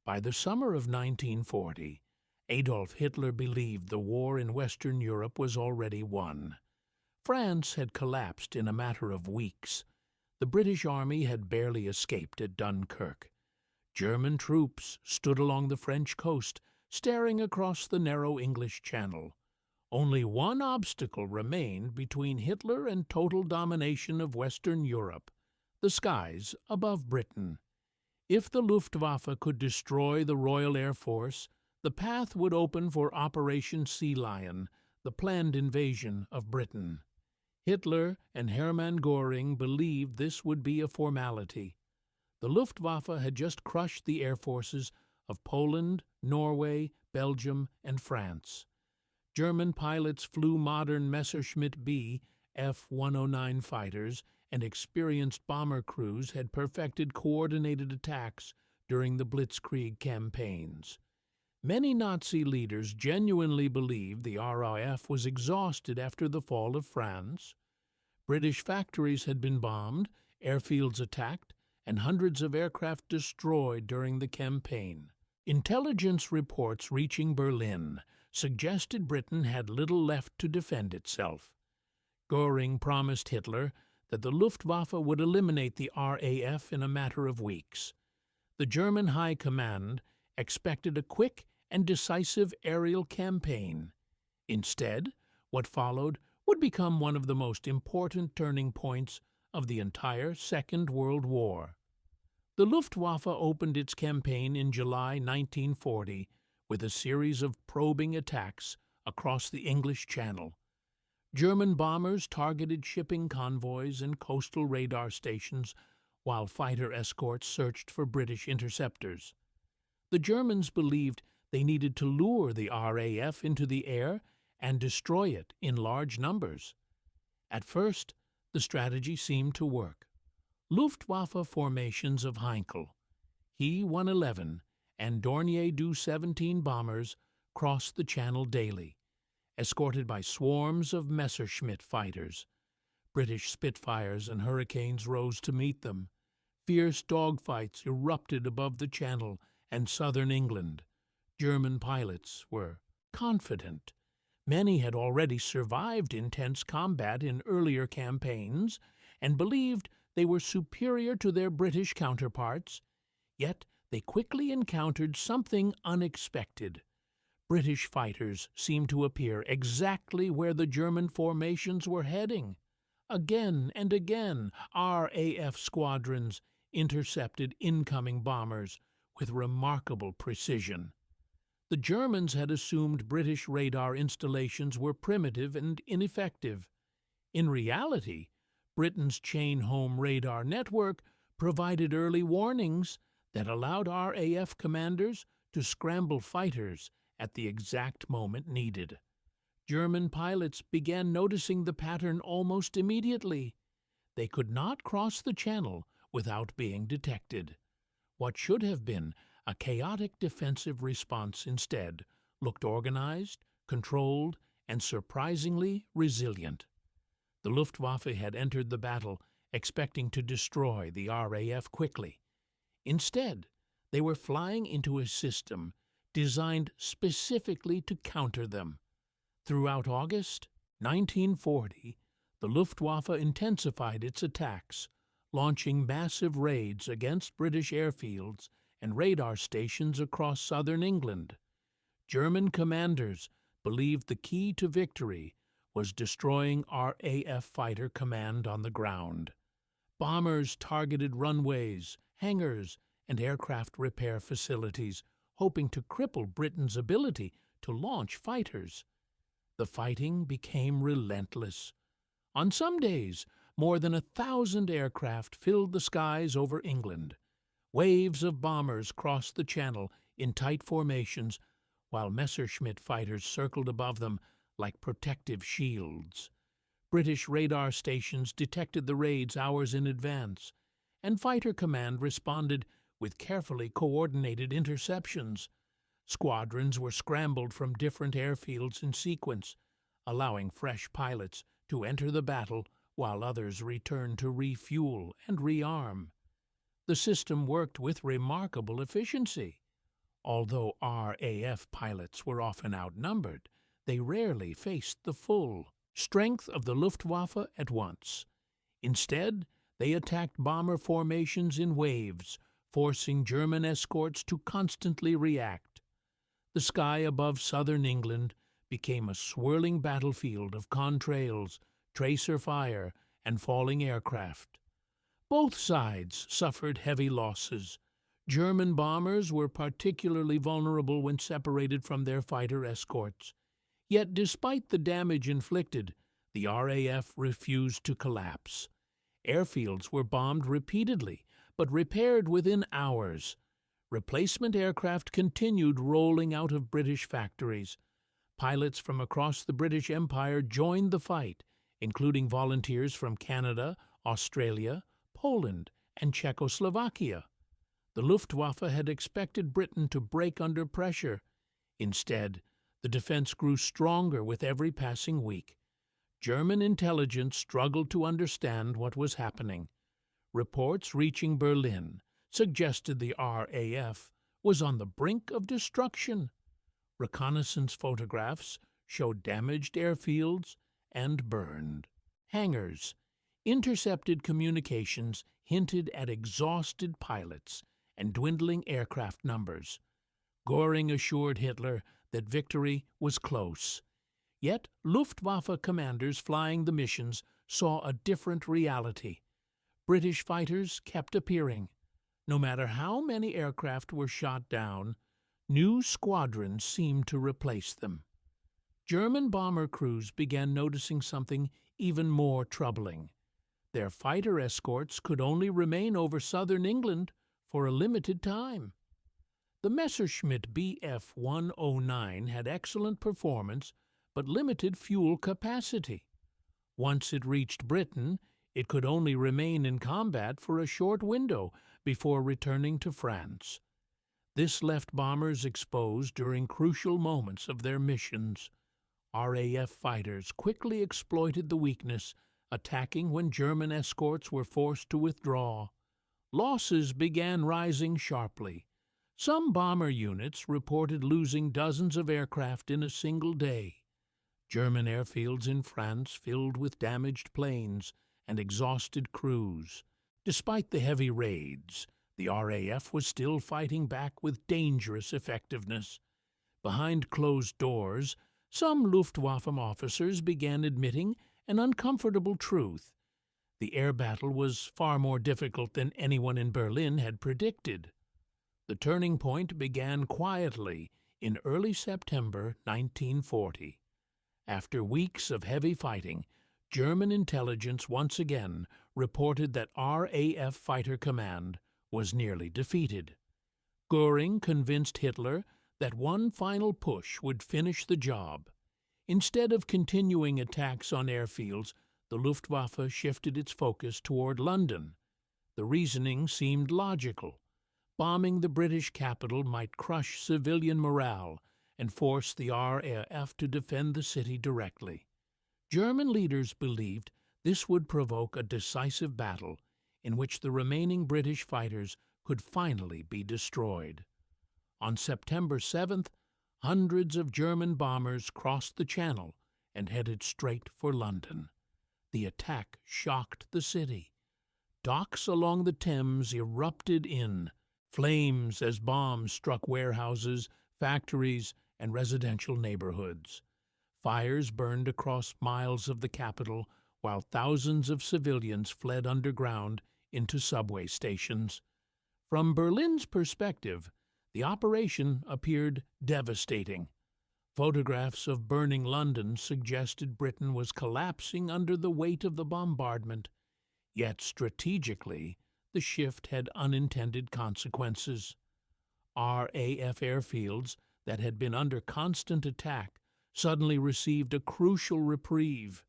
By the summer of 1940, Adolf Hitler believed the war in Western Europe was already won. France had collapsed in a matter of weeks. The British Army had barely escaped at Dunkirk. German troops stood along the French coast, staring across the narrow English Channel. Only one obstacle remained between Hitler and total domination of Western Europe: the skies above Britain. If the Luftwaffe could destroy the Royal Air Force, the path would open for Operation Sea Lion, the planned invasion of Britain. Hitler and Hermann Göring believed this would be a formality. The Luftwaffe had just crushed the air forces of Poland, Norway, Belgium, and France. German pilots flew modern Messerschmitt B F-109 fighters, and experienced bomber crews had perfected coordinated attacks during the Blitzkrieg campaigns. Many Nazi leaders genuinely believed the RAF was exhausted after the fall of France. British factories had been bombed, airfields attacked, and hundreds of aircraft destroyed during the campaign. Intelligence reports reaching Berlin suggested Britain had little left to defend itself. Göring promised Hitler that the Luftwaffe would eliminate the RAF in a matter of weeks. The German High Command expected a quick and decisive aerial campaign. Instead, what followed would become one of the most important turning points of the entire Second World War. The Luftwaffe opened its campaign in July 1940 with a series of probing attacks across the English Channel. German bombers targeted shipping convoys and coastal radar stations, while fighter escorts searched for British interceptors. The Germans believed they needed to lure the RAF into the air and destroy it in large numbers. At first, the strategy seemed to work. Luftwaffe formations of Heinkel, He-111, and Dornier Do-17 bombers crossed the Channel daily, escorted by swarms of Messerschmitt fighters. British Spitfires and Hurricanes rose to meet them. Fierce dogfights erupted above the Channel and southern England. German pilots were confident. Many had already survived intense combat in earlier campaigns and believed they were superior to their British counterparts. Yet they quickly encountered something unexpected. British fighters seemed to appear exactly where the German formations were heading. Again and again, RAF squadrons intercepted incoming bombers with remarkable precision. The Germans had assumed British radar installations were primitive and ineffective. In reality, Britain's chain-home radar network provided early warnings that allowed RAF commanders to scramble fighters at the exact moment needed. German pilots began noticing the pattern almost immediately. They could not cross the Channel without being detected. What should have been a chaotic defensive response instead looked organized, controlled, and surprisingly resilient. The Luftwaffe had entered the battle expecting to destroy the RAF quickly. Instead, they were flying into a system designed specifically to counter them. Throughout August 1940, the Luftwaffe intensified its attacks, launching massive raids against British airfields and radar stations across southern England. German commanders believed the key to victory was destroying RAF fighter command on the ground. Bombers targeted runways, hangars, and aircraft repair facilities, hoping to cripple Britain's ability to launch fighters. The fighting became relentless. On some days, more than 1,000 aircraft filled the skies over England. Waves of bombers crossed the Channel in tight formations, while Messerschmitt fighters circled above them like protective shields. British radar stations detected the raids hours in advance, and Fighter Command responded with carefully coordinated interceptions. Squadrons were scrambled from different airfields in sequence, allowing fresh pilots to enter the battle while others returned to refuel and rearm. The system worked with remarkable efficiency. Although RAF pilots were often outnumbered, they rarely faced the full strength of the Luftwaffe at once. Instead, they attacked bomber formations in waves, forcing German escorts to constantly react. The sky above southern England became a swirling battlefield of contrails, tracer fire, and falling aircraft. Both sides suffered heavy losses. German bombers were particularly vulnerable when separated from their fighter escorts. Yet despite the damage inflicted, the RAF refused to collapse. Airfields were bombed repeatedly, but repaired within hours. Replacement aircraft continued rolling out of British factories. Pilots from across the British Empire joined the fight, including volunteers from Canada, Australia, Poland, and Czechoslovakia. The Luftwaffe had expected Britain to break under pressure. Instead, the defense grew stronger with every passing week. German intelligence struggled to understand what was happening. Reports reaching Berlin suggested the RAF was on the brink of destruction. Reconnaissance photographs showed damaged airfields and burned hangars. Intercepted communications hinted at exhausted pilots and dwindling aircraft numbers. Göring assured Hitler that victory was close. Yet Luftwaffe commanders flying the missions saw a different reality. British fighters kept appearing. No matter how many aircraft were shot down, new squadrons seemed to replace them. German bomber crews began noticing something even more troubling. Their fighter escorts could only remain over southern England for a limited time. The Messerschmitt Bf 109 had excellent performance but limited fuel capacity. Once it reached Britain, it could only remain in combat for a short window before returning to France. This left bombers exposed during crucial moments of their missions. RAF fighters quickly exploited the weakness, attacking when German escorts were forced to withdraw. Losses began rising sharply. Some bomber units reported losing dozens of aircraft in a single day. German airfields in France filled with damaged planes and exhausted crews. Despite the heavy raids, the RAF was still fighting back with dangerous effectiveness. Behind closed doors, some Luftwaffe officers began admitting an uncomfortable truth. The air battle was far more difficult than anyone in Berlin had predicted. The turning point began quietly in early September 1940. After weeks of heavy fighting, German intelligence once again reported that RAF Fighter Command was nearly defeated. Göring convinced Hitler that one final push would finish the job. Instead of continuing attacks on airfields, the Luftwaffe shifted its focus toward London. The reasoning seemed logical. Bombing the British capital might crush civilian morale and force the RAF to defend the city directly. German leaders believed this would provoke a decisive battle in which the remaining British fighters could finally be destroyed. On September 7th, hundreds of German bombers crossed the Channel and headed straight for London. The attack shocked the city. Docks along the Thames erupted in flames as bombs struck warehouses, factories, and residential neighborhoods. Fires burned across miles of the capital, while thousands of civilians fled underground into subway stations. From Berlin's perspective, the operation appeared devastating. Photographs of burning London suggested Britain was collapsing under the weight of the bombardment. Yet strategically, the shift had unintended consequences. RAF airfields that had been under constant attack suddenly received a crucial reprieve.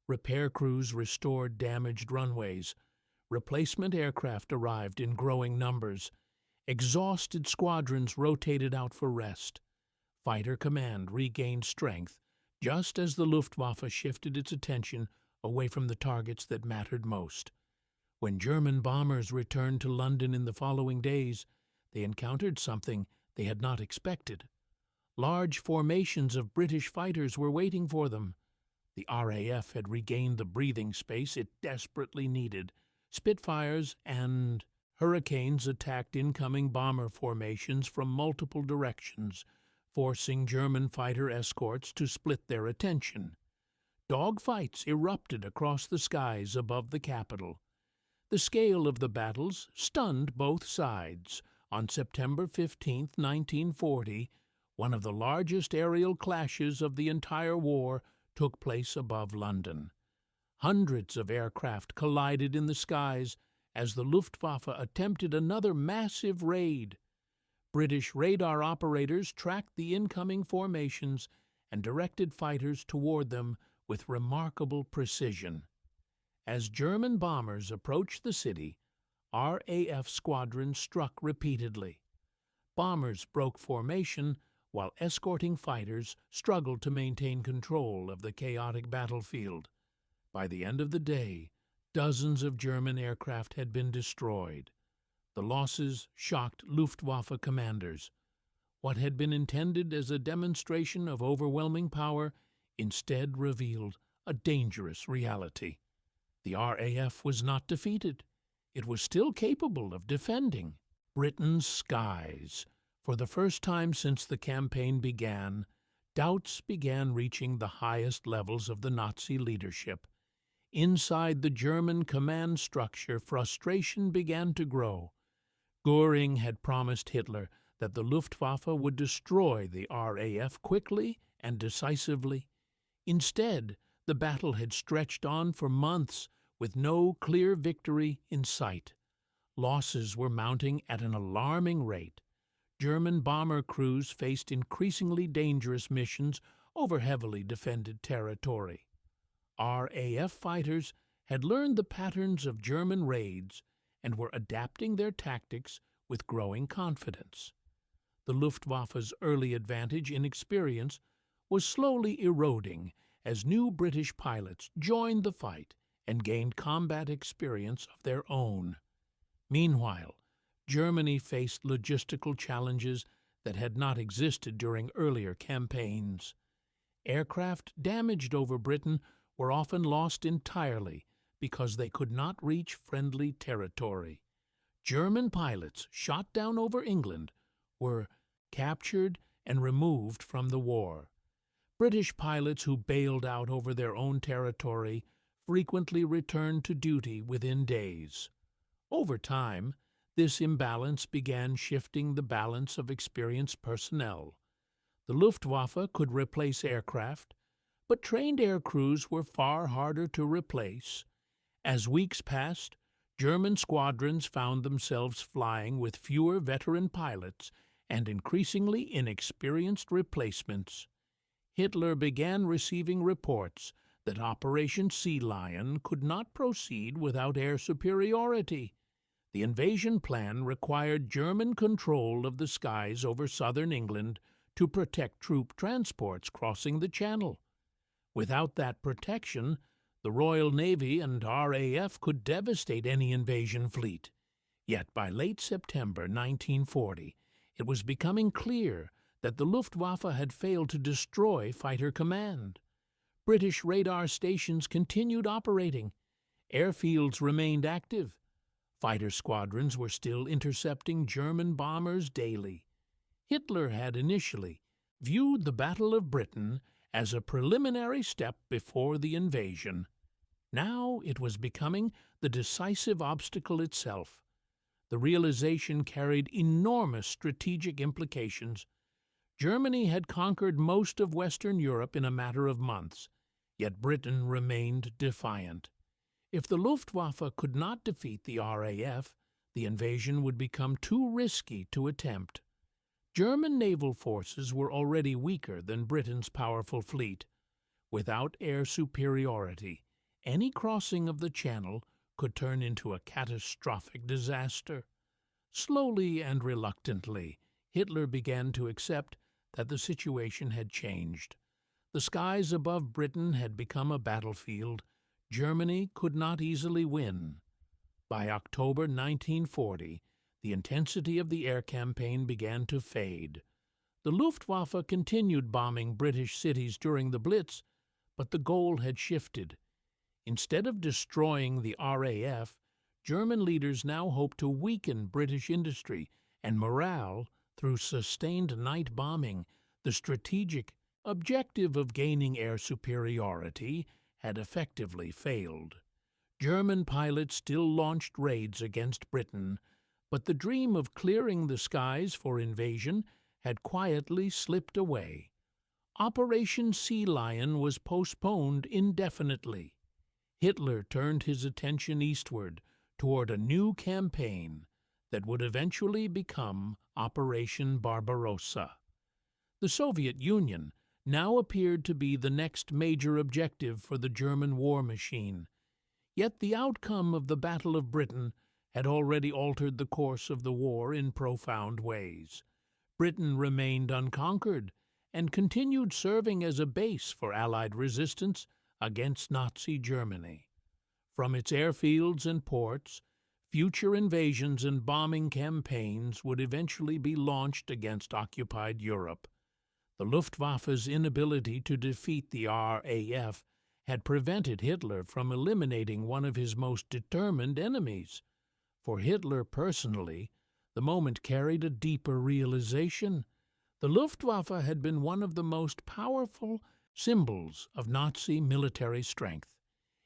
Repair crews restored damaged runways. Replacement aircraft arrived in growing numbers. Exhausted squadrons rotated out for rest. Fighter command regained strength just as the Luftwaffe shifted its attention away from the targets that mattered most. When German bombers returned to London in the following days, they encountered something they had not expected. Large formations of British fighters were waiting for them. The RAF had regained the breathing space it desperately needed. Spitfires and Hurricanes attacked incoming bomber formations from multiple directions, forcing German fighter escorts to split their attention. Dogfights erupted across the skies above the capital. The scale of the battles stunned both sides. On September 15, 1940, one of the largest aerial clashes of the entire war took place above London. Hundreds of aircraft collided in the skies as the Luftwaffe attempted another massive raid. British radar operators tracked the incoming formations and directed fighters toward them with remarkable precision. As German bombers approached the city, RAF squadrons struck repeatedly. Bombers broke formation while escorting fighters struggled to maintain control of the chaotic battlefield. By the end of the day, dozens of German aircraft had been destroyed. The losses shocked Luftwaffe commanders. What had been intended as a demonstration of overwhelming power instead revealed a dangerous reality. The RAF was not defeated. It was still capable of defending Britain's skies. For the first time since the campaign began, doubts began reaching the highest levels of the Nazi leadership. Inside the German command structure, frustration began to grow. Göring had promised Hitler that the Luftwaffe would destroy the RAF quickly and decisively. Instead, the battle had stretched on for months with no clear victory in sight. Losses were mounting at an alarming rate. German bomber crews faced increasingly dangerous missions over heavily defended territory. RAF fighters had learned the patterns of German raids and were adapting their tactics with growing confidence. The Luftwaffe's early advantage in experience was slowly eroding as new British pilots joined the fight and gained combat experience of their own. Meanwhile, Germany faced logistical challenges that had not existed during earlier campaigns. Aircraft damaged over Britain were often lost entirely because they could not reach friendly territory. German pilots shot down over England were captured and removed from the war. British pilots who bailed out over their own territory frequently returned to duty within days. Over time, this imbalance began shifting the balance of experienced personnel. The Luftwaffe could replace aircraft, but trained air crews were far harder to replace. As weeks passed, German squadrons found themselves flying with fewer veteran pilots and increasingly inexperienced replacements. Hitler began receiving reports that Operation Sea Lion could not proceed without air superiority. The invasion plan required German control of the skies over southern England to protect troop transports crossing the Channel. Without that protection, the Royal Navy and RAF could devastate any invasion fleet. Yet by late September 1940, it was becoming clear that the Luftwaffe had failed to destroy fighter command. British radar stations continued operating. Airfields remained active. Fighter squadrons were still intercepting German bombers daily. Hitler had initially viewed the Battle of Britain as a preliminary step before the invasion. Now it was becoming the decisive obstacle itself. The realization carried enormous strategic implications. Germany had conquered most of Western Europe in a matter of months, yet Britain remained defiant. If the Luftwaffe could not defeat the RAF, the invasion would become too risky to attempt. German naval forces were already weaker than Britain's powerful fleet. Without air superiority, any crossing of the Channel could turn into a catastrophic disaster. Slowly and reluctantly, Hitler began to accept that the situation had changed. The skies above Britain had become a battlefield. Germany could not easily win. By October 1940, the intensity of the air campaign began to fade. The Luftwaffe continued bombing British cities during the Blitz, but the goal had shifted. Instead of destroying the RAF, German leaders now hoped to weaken British industry and morale through sustained night bombing. The strategic objective of gaining air superiority had effectively failed. German pilots still launched raids against Britain, but the dream of clearing the skies for invasion had quietly slipped away. Operation Sea Lion was postponed indefinitely. Hitler turned his attention eastward toward a new campaign that would eventually become Operation Barbarossa. The Soviet Union now appeared to be the next major objective for the German war machine. Yet the outcome of the Battle of Britain had already altered the course of the war in profound ways. Britain remained unconquered and continued serving as a base for Allied resistance against Nazi Germany. From its airfields and ports, future invasions and bombing campaigns would eventually be launched against occupied Europe. The Luftwaffe's inability to defeat the RAF had prevented Hitler from eliminating one of his most determined enemies. For Hitler personally, the moment carried a deeper realization. The Luftwaffe had been one of the most powerful symbols of Nazi military strength.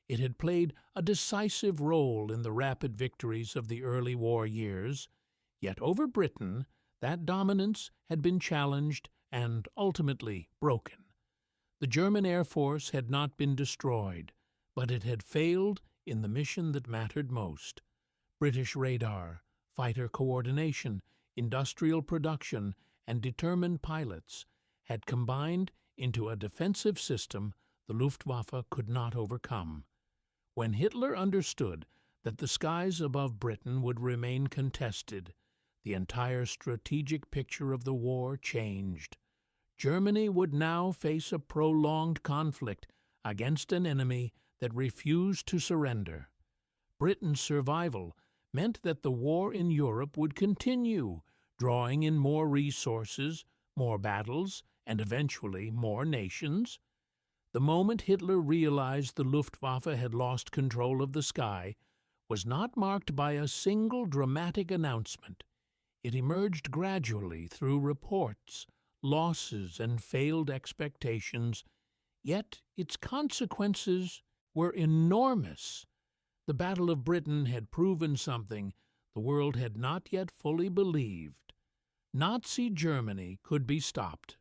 It had played a decisive role in the rapid victories of the early war years, yet over Britain that dominance had been challenged and ultimately broken. The German Air Force had not been destroyed, but it had failed in the mission that mattered most. British radar, fighter coordination, industrial production, and determined pilots had combined into a defensive system the Luftwaffe could not overcome. When Hitler understood that the skies above Britain would remain contested, the entire strategic picture of the war changed. Germany would now face a prolonged conflict against an enemy that refused to surrender. Britain's survival meant that the war in Europe would continue, drawing in more resources, more battles, and eventually more nations. The moment Hitler realized the Luftwaffe had lost control of the sky was not marked by a single dramatic announcement. It emerged gradually through reports, losses, and failed expectations, yet its consequences were enormous. The Battle of Britain had proven something the world had not yet fully believed. Nazi Germany could be stopped.